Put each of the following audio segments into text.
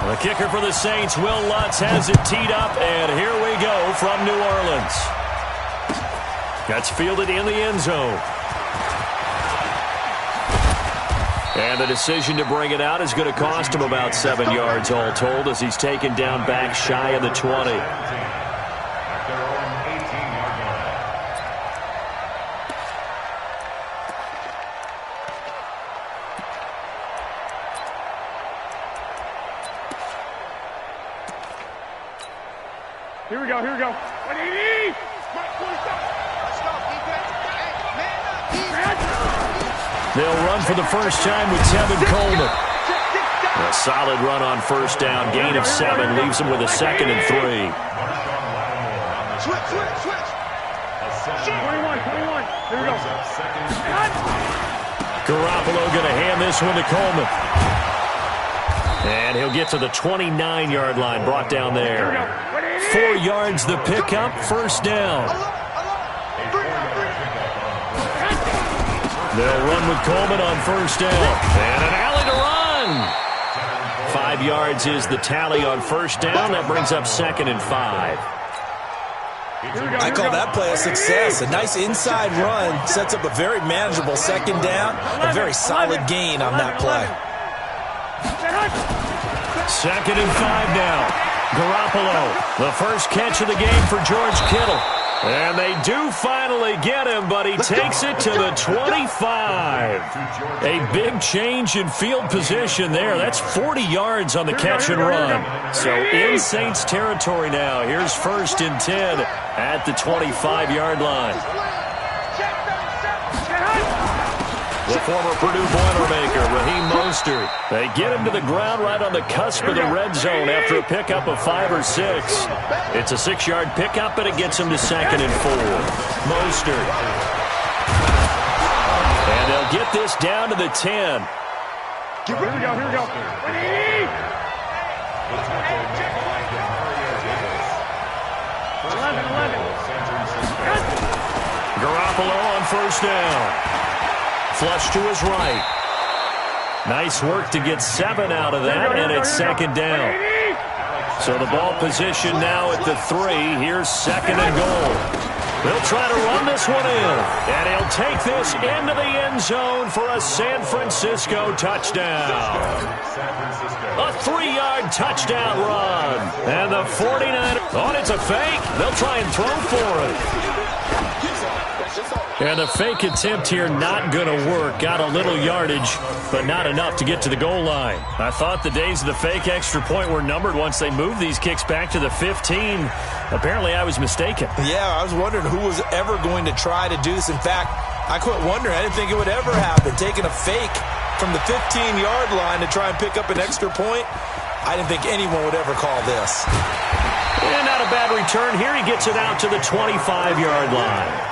The kicker for the Saints, Will Lutz, has it teed up, and here we go from New Orleans. That's fielded in the end zone. And the decision to bring it out is going to cost him about 7 yards all told as he's taken down back shy of the 20. Here we go, here we go. 180! They'll run for the first time with Tevin Coleman. A solid run on first down. Gain of 7 leaves him with a 2nd and 3. Switch. 21. Here we go. Garoppolo going to hand this one to Coleman. And he'll get to the 29-yard line, brought down there. 4 yards the pickup, first down. They'll run with Coleman on first down. And an alley to run. 5 yards is the tally on first down. That brings up 2nd and 5. I call that play a success. A nice inside run sets up a very manageable second down. A very solid gain on that play. 2nd and 5 now. Garoppolo, the first catch of the game for George Kittle. And they do finally get him, but he takes it to the 25. A big change in field position there. That's 40 yards on the catch and run. So in Saints territory now. Here's 1st and 10 at the 25-yard line. The former Purdue Boilermaker, Raheem Mostert. They get him to the ground right on the cusp of the red zone after a pickup of 5 or 6. It's a 6-yard pickup, but it gets him to 2nd and 4. Mostert. And they'll get this down to the 10. Here we go. 11. Garoppolo on first down. Flush to his right. Nice work to get 7 out of that, and it's 2nd down. So the ball position now at the 3. Here's 2nd and goal. They'll try to run this one in, and he'll take this into the end zone for a San Francisco touchdown. A 3-yard touchdown run. And the 49ers, it's a fake. They'll try and throw for it. And the fake attempt here not going to work. Got a little yardage, but not enough to get to the goal line. I thought the days of the fake extra point were numbered once they moved these kicks back to the 15. Apparently, I was mistaken. Yeah, I was wondering who was ever going to try to do this. In fact, I quit wondering. I didn't think it would ever happen. Taking a fake from the 15-yard line to try and pick up an extra point, I didn't think anyone would ever call this. And not a bad return. Here he gets it out to the 25-yard line.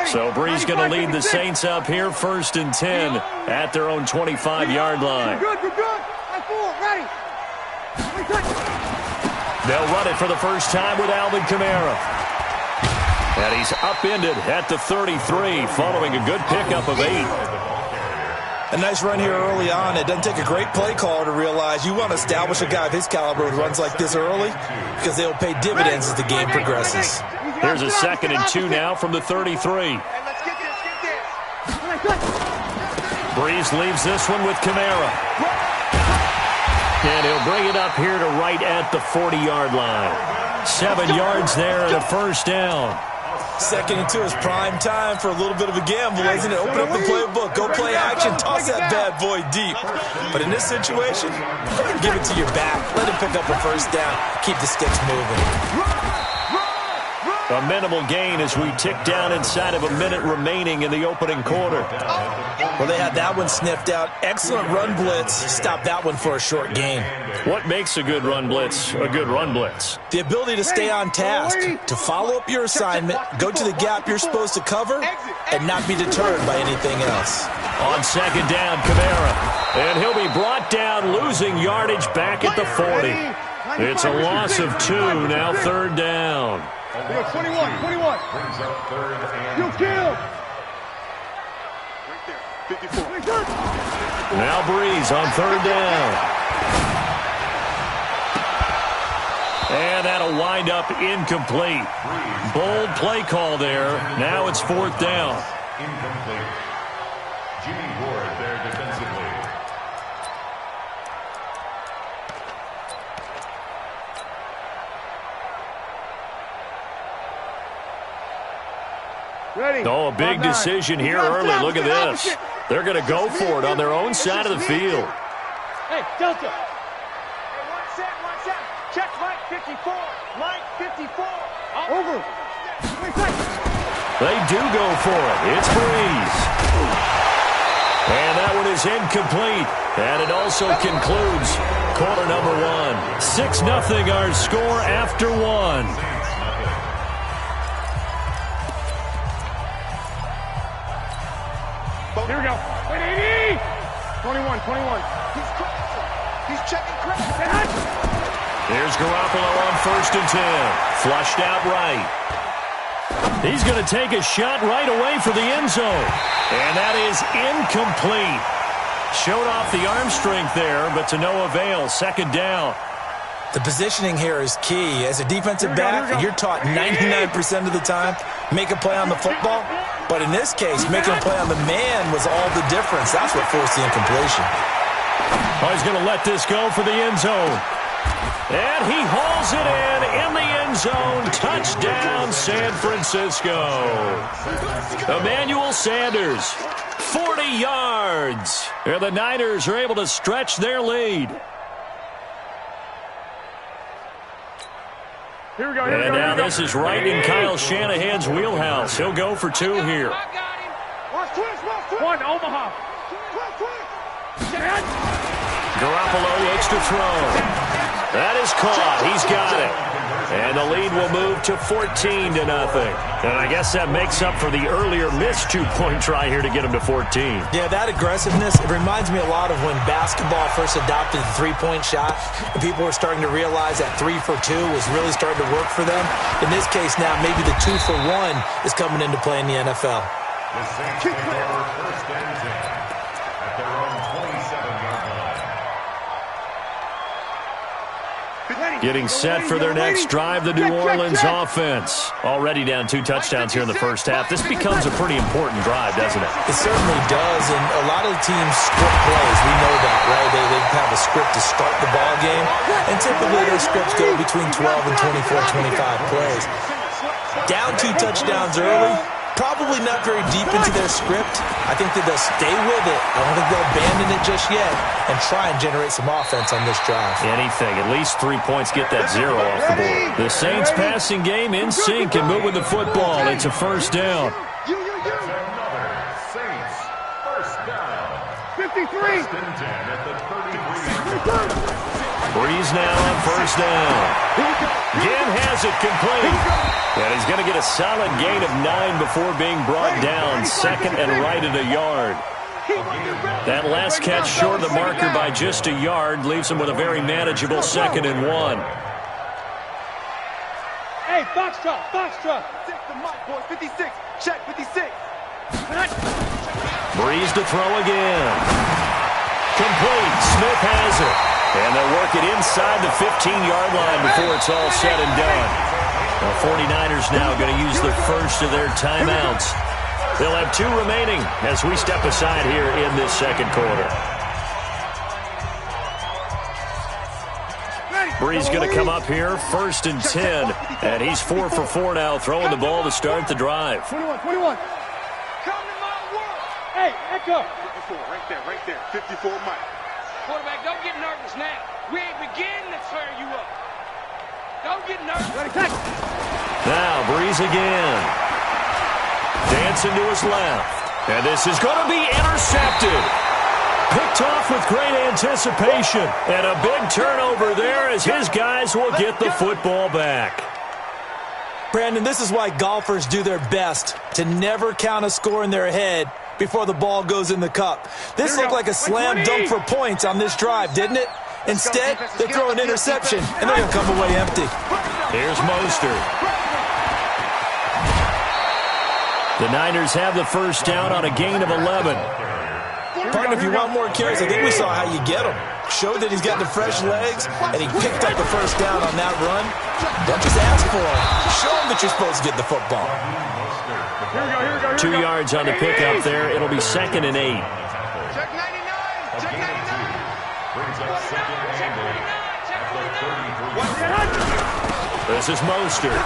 So Bree's going to lead the Saints up here, 1st and 10 at their own 25-yard line. We're good. Ready. They'll run it for the first time with Alvin Kamara. And he's upended at the 33 following a good pickup of 8. A nice run here early on. It doesn't take a great play caller to realize you want to establish a guy of his caliber who runs like this early because they'll pay dividends as the game progresses. Here's a 2nd and 2 now from the 33. Breeze leaves this one with Kamara. And he'll bring it up here to right at the 40-yard line. 7 yards there and a first down. 2nd and 2 is prime time for a little bit of a gamble, isn't it? Open up the playbook, go play action, toss that bad boy deep. But in this situation, give it to your back. Let him pick up a first down. Keep the sticks moving. A minimal gain as we tick down inside of a minute remaining in the opening quarter. Well, they had that one sniffed out. Excellent run blitz. Stop that one for a short gain. What makes a good run blitz a good run blitz? The ability to stay on task, to follow up your assignment, go to the gap you're supposed to cover, and not be deterred by anything else. On 2nd down, Kamara. And he'll be brought down, losing yardage back at the 40. It's a loss of 2, now 3rd down. We got 21, 21. Brings up third and You kill. Right there, 54. Now Breeze on third down. And that'll wind up incomplete. Bold play call there. Now it's fourth down. incomplete. Jimmy Ward there defensively. Ready. Oh, a big decision here early. Look at this. They're going to go for it on their own side of the field. Hey, Delta. Hey, one set. Check Mike 54. Mike 54. Over. 20 seconds. They do go for it. It's Breeze. And that one is incomplete. And it also concludes quarter number one. 6-0 our score after one. Here we go. 80. 21. He's checking credit. Here's Garoppolo on 1st and 10. Flushed out right. He's going to take a shot right away for the end zone. And that is incomplete. Showed off the arm strength there, but to no avail. 2nd down. The positioning here is key. As a defensive back, you're taught 99% of the time, make a play on the football. But in this case, making a play on the man was all the difference. That's what forced the incompletion. Oh, he's going to let this go for the end zone. And he hauls it in the end zone. Touchdown, San Francisco. Emmanuel Sanders, 40 yards. And the Niners are able to stretch their lead. Here we go. And now this is right in Kyle Shanahan's wheelhouse. He'll go for 2 here. One, Omaha. Garoppolo looks to throw. That is caught. He's got it. And the lead will move to 14-0. And I guess that makes up for the earlier missed 2-point try here to get him to 14. Yeah, that aggressiveness, it reminds me a lot of when basketball first adopted the three-point shot, and people were starting to realize that 3 for 2 was really starting to work for them. In this case now, maybe the 2 for 1 is coming into play in the NFL. The Saints take over 1st and 10 at their own 27-yard line. Getting set for their next drive, the New Orleans offense. Already down 2 touchdowns here in the first half. This becomes a pretty important drive, doesn't it? It certainly does, and a lot of the teams script plays. We know that, right? They have a script to start the ball game, and typically those scripts go between 12 and 24, 25 plays. Down 2 touchdowns early, probably not very deep into their script. I think that they'll stay with it. I don't think they'll abandon it just yet and try and generate some offense on this drive. Anything. At least 3 points get that 0 off the board. The Saints passing game in sync and moving the football. It's a 1st down. That's another Saints first down. 53. 1st and 10 at the 33-yard line. Breeze now on 1st down. Again has it complete. And he's going to get a solid gain of 9 before being brought down. 2nd and right at a yard. That last catch short of the marker by just a yard leaves him with a very manageable 2nd and 1. Hey, Foxtrot. Take the mic, boy. 56. Check 56. Breeze to throw again. Complete. Smith has it. And they'll work it inside the 15-yard line before it's all said and done. The 49ers now going to use the first of their timeouts. They'll have 2 remaining as we step aside here in this 2nd quarter. Breeze going to come up here, 1st and 10. And he's 4 for 4 now, throwing the ball to start the drive. 21. Come to my world. Hey, Echo. 54, right there. 54, Mike. Quarterback, don't get nervous now. We ain't beginning to tear you up. Don't get nervous. Ready, tack. Now, Breeze again. Dancing to his left. And this is going to be intercepted. Picked off with great anticipation. And a big turnover there as his guys will get the football back. Brandon, this is why golfers do their best to never count a score in their head before the ball goes in the cup. This looked like a slam dunk for points on this drive, didn't it? Instead, they throw an interception, and they're going to come away empty. Here's Mostert. The Niners have the first down on a gain of 11. Partner, if you want more carries, I think we saw how you get them. Showed that he's got the fresh legs, and he picked up the first down on that run. Don't just ask for him. Show him that you're supposed to get the football. 2 yards on the pickup there. It'll be 2nd and 8. Check 99. Check 99. Brings up 2nd and 8 at the 33. This is Mostert.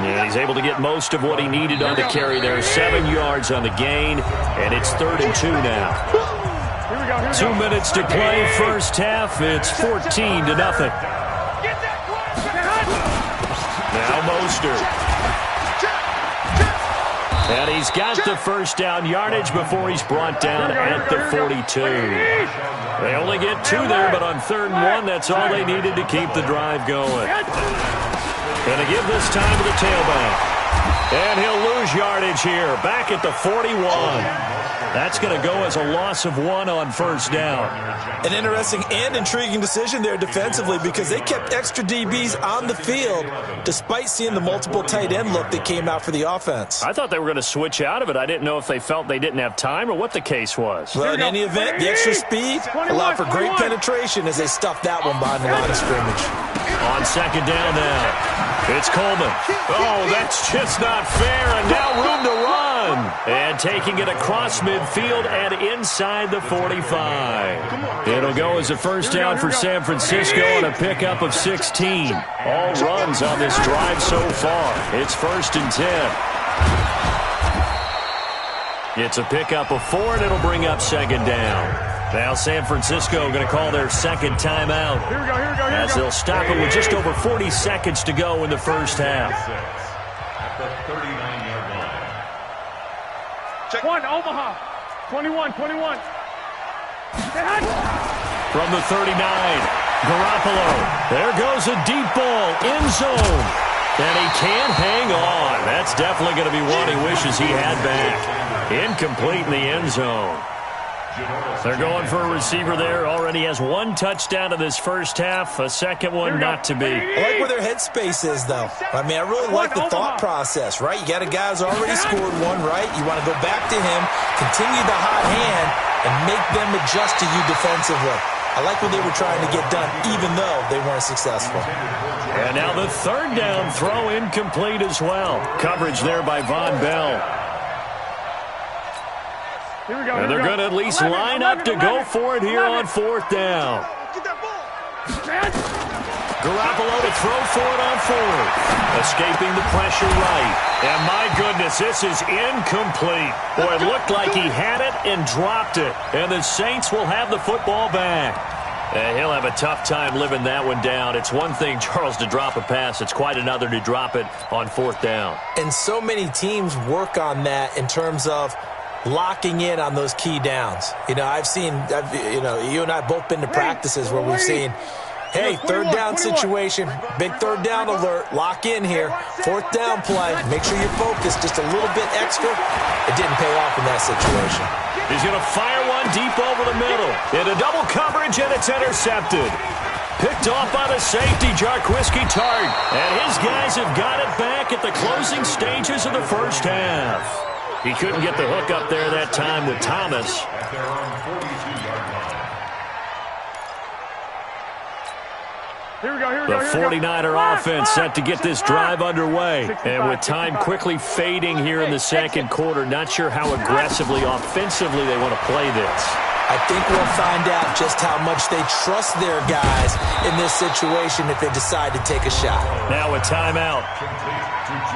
Yeah, he's able to get most of what he needed on the carry there. 7 yards on the gain, and it's 3rd and 2 now. 2 minutes to play, first half. It's 14-0. Now Mostert. And he's got the first down yardage before he's brought down at the 42. They only get 2 there, but on 3rd and 1, that's all they needed to keep the drive going. Going to give this time to the tailback. And he'll lose yardage here, back at the 41. That's going to go as a loss of 1 on first down. An interesting and intriguing decision there defensively because they kept extra DBs on the field despite seeing the multiple tight end look that came out for the offense. I thought they were going to switch out of it. I didn't know if they felt they didn't have time or what the case was. Well, in any event, the extra speed allowed for great penetration as they stuffed that one behind the line of scrimmage. On 2nd down now. It's Coleman. Oh, that's just not fair, and now room to run. And taking it across midfield and inside the 45. It'll go as a first down for San Francisco and a pickup of 16. All runs on this drive so far. It's 1st and 10. It's a pickup of 4, and it'll bring up 2nd down. Now San Francisco going to call their 2nd timeout. As they'll stop it with just over 40 seconds to go in the first half. At the 39-yard line. Check 1, Omaha. 21. From the 39, Garoppolo. There goes a deep ball, end zone. And he can't hang on. That's definitely going to be one he wishes he had back. Incomplete in the end zone. They're going for a receiver there. Already has 1 touchdown in this first half. A second one not to be. I like where their headspace is, though. I mean, I really like the thought process, right? You got a guy who's already scored 1, right? You want to go back to him, continue the hot hand, and make them adjust to you defensively. I like what they were trying to get done, even though they weren't successful. And now the 3rd down throw incomplete as well. Coverage there by Von Bell. And they're going to at least line up to go for it here on 4th down. Garoppolo to throw for it on 4th. Escaping the pressure right. And my goodness, this is incomplete. Boy, it looked like he had it and dropped it. And the Saints will have the football back. And he'll have a tough time living that one down. It's one thing, Charles, to drop a pass. It's quite another to drop it on 4th down. And so many teams work on that in terms of locking in on those key downs. You know, you and I have both been to practices where we've seen, hey, 3rd down situation, big 3rd down alert, lock in here, 4th down play, make sure you're focused just a little bit extra. It didn't pay off in that situation. He's going to fire one deep over the middle. Into double coverage, and it's intercepted. Picked off by the safety, Jarquiski Tart. And his guys have got it back at the closing stages of the first half. He couldn't get the hook up there that time with Thomas. At their own 42-yard line. The 49er offense set to get this drive underway. And with time quickly fading here in the second quarter, not sure how aggressively, offensively they want to play this. I think we'll find out just how much they trust their guys in this situation if they decide to take a shot. Now a timeout.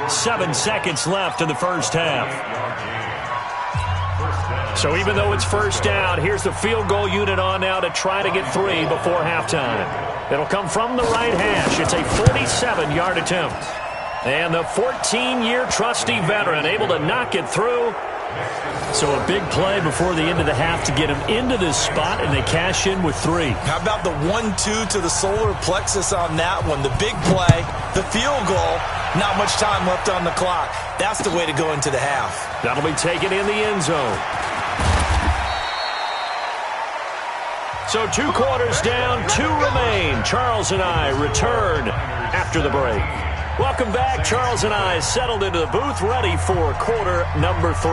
7 seconds left in the first half. So even though it's first down, here's the field goal unit on now to try to get 3 before halftime. It'll come from the right hash. It's a 47-yard attempt. And the 14-year trusty veteran able to knock it through. So a big play before the end of the half to get him into this spot, and they cash in with 3. How about the 1-2 to the solar plexus on that one? The big play, the field goal, not much time left on the clock. That's the way to go into the half. That'll be taken in the end zone. So 2 quarters down, 2 remain. Charles and I return after the break. Welcome back. Charles and I settled into the booth, ready for quarter number 3.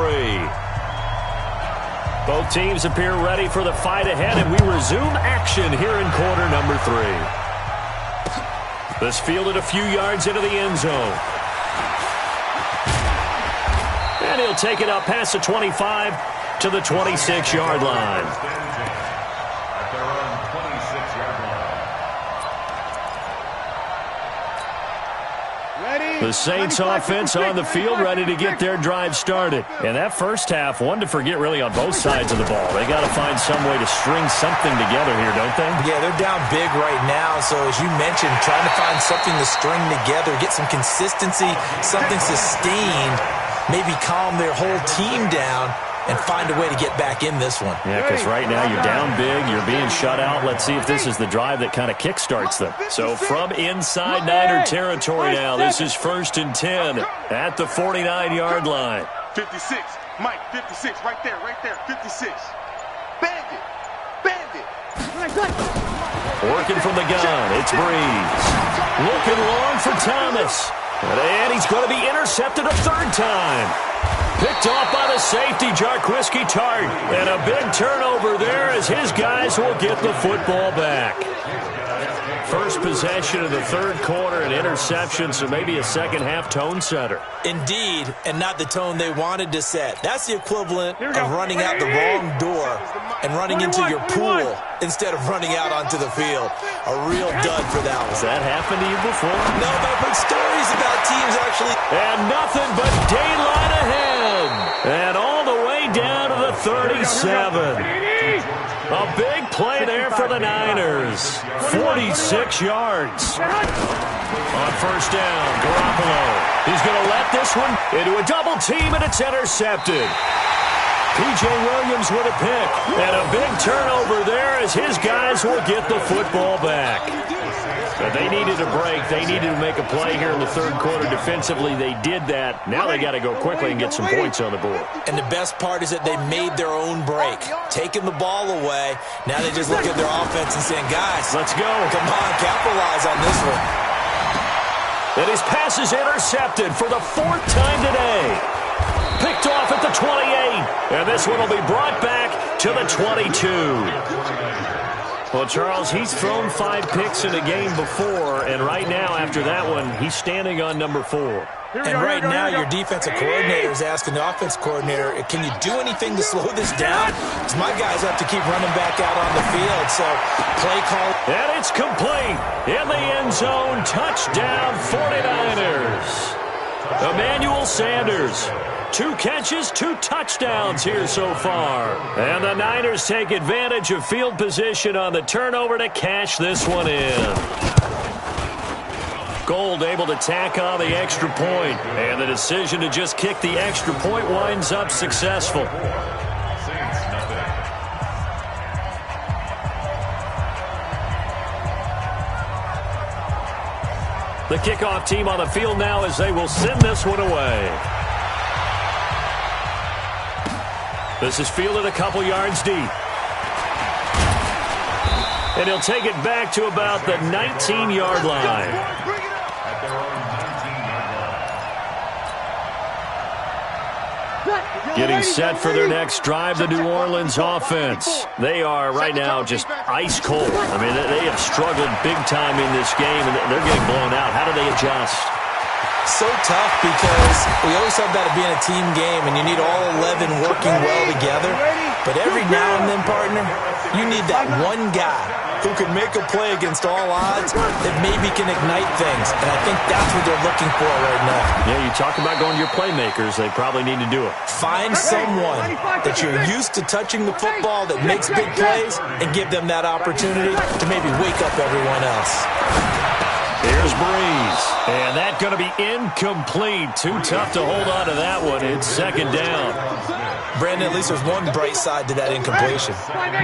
Both teams appear ready for the fight ahead, and we resume action here in quarter number 3. This fielded a few yards into the end zone. And he'll take it up past the 25 to the 26-yard line. The Saints offense on the field, ready to get their drive started. And that first half, one to forget really on both sides of the ball. They got to find some way to string something together here, don't they? Yeah, they're down big right now. So as you mentioned, trying to find something to string together, get some consistency, something sustained, maybe calm their whole team down and find a way to get back in this one. Yeah, because right now you're down big, you're being shut out. Let's see if this is the drive that kind of kickstarts them. So from inside Niner territory now, this is 1st and 10 at the 49-yard line. 56, Mike, 56, right there, 56. Bandit, bandit. Working from the gun, it's Breeze. Looking long for Thomas. And he's going to be intercepted a third time. Picked off by the safety, Jarquiski Tart. And a big turnover there as his guys will get the football back. First possession of the third quarter, an interception, so maybe a second-half tone setter. Indeed, and not the tone they wanted to set. That's the equivalent of running out the wrong door and running into your pool instead of running out onto the field. A real dud for that one. Has that happened to you before? No, but I've heard stories about teams actually. And nothing but daylight ahead. And all the way down to the 37. A big play there for the Niners. 46 yards. On first down, Garoppolo. He's going to let this one into a double team, and it's intercepted. P.J. Williams with a pick. And a big turnover there as his guys will get the football back. But they needed a break. They needed to make a play here in the third quarter defensively. They did that. Now they got to go quickly and get some points on the board. And the best part is that they made their own break. Taking the ball away. Now they just look at their offense and saying, guys, let's go. Come on, capitalize on this one. And his pass is intercepted for the 4th time today. Picked off at the 28. And this one will be brought back to the 22. Well, Charles, he's thrown 5 picks in a game before, and right now, after that one, he's standing on number 4. And right now, your defensive coordinator is asking the offense coordinator, can you do anything to slow this down? Because my guys have to keep running back out on the field, so play call. And it's complete. In the end zone, touchdown 49ers. Emmanuel Sanders. 2 catches, 2 touchdowns here so far. And the Niners take advantage of field position on the turnover to cash this one in. Gold able to tack on the extra point. And the decision to just kick the extra point winds up successful. The kickoff team on the field now as they will send this one away. This is fielded a couple yards deep. And he'll take it back to about the 19-yard line. Getting set for their next drive, the New Orleans offense. They are right now just ice cold. I mean, they have struggled big time in this game, and they're getting blown out. How do they adjust? So tough because we always talk about it being a team game and you need all 11 working well together. But every now and then, partner, you need that one guy who can make a play against all odds that maybe can ignite things. And I think that's what they're looking for right now. Yeah, you talk about going to your playmakers. They probably need to do it. Find someone that you're used to touching the football that makes big plays and give them that opportunity to maybe wake up everyone else. Here's Breeze. And that's going to be incomplete. Too tough to hold on to that one. It's second down. Brandon, at least there's one bright side to that incompletion.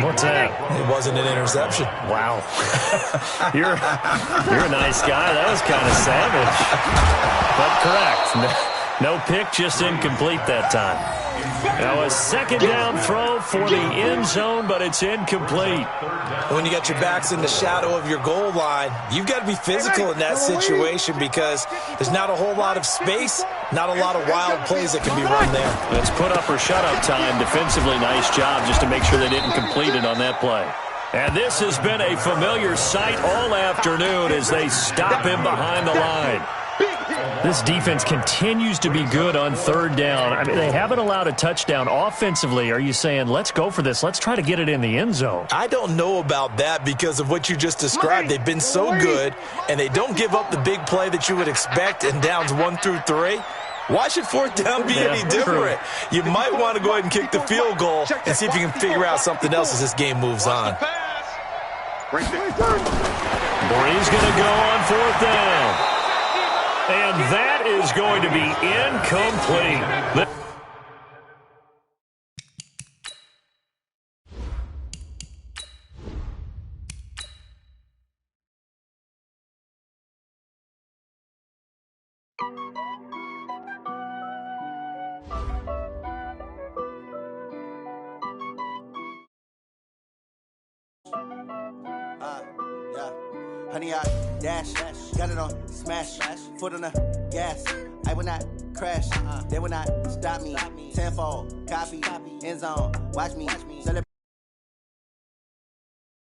What's that? It wasn't an interception. Wow. You're a nice guy. That was kind of savage. But correct. No pick, just incomplete that time. Now a second down throw for the end zone, but it's incomplete. When you got your backs in the shadow of your goal line, you've got to be physical in that situation because there's not a whole lot of space, not a lot of wild plays that can be run there. It's put up or shut up time. Defensively, nice job just to make sure they didn't complete it on that play. And this has been a familiar sight all afternoon as they stop him behind the line. This defense continues to be good on third down. I mean, they haven't allowed a touchdown offensively. Are you saying, let's go for this? Let's try to get it in the end zone. I don't know about that because of what you just described. They've been so good, and they don't give up the big play that you would expect in downs 1 through 3. Why should fourth down be any different? You might want to go ahead and kick the field goal and see if you can figure out something else as this game moves on. Right there. Bree's going to go on fourth down. And that is going to be incomplete. Honey, I dash, got it on smash, foot on the gas. I will not crash, they will not stop me. Tenfold, copy, end zone, watch me. Celebrate.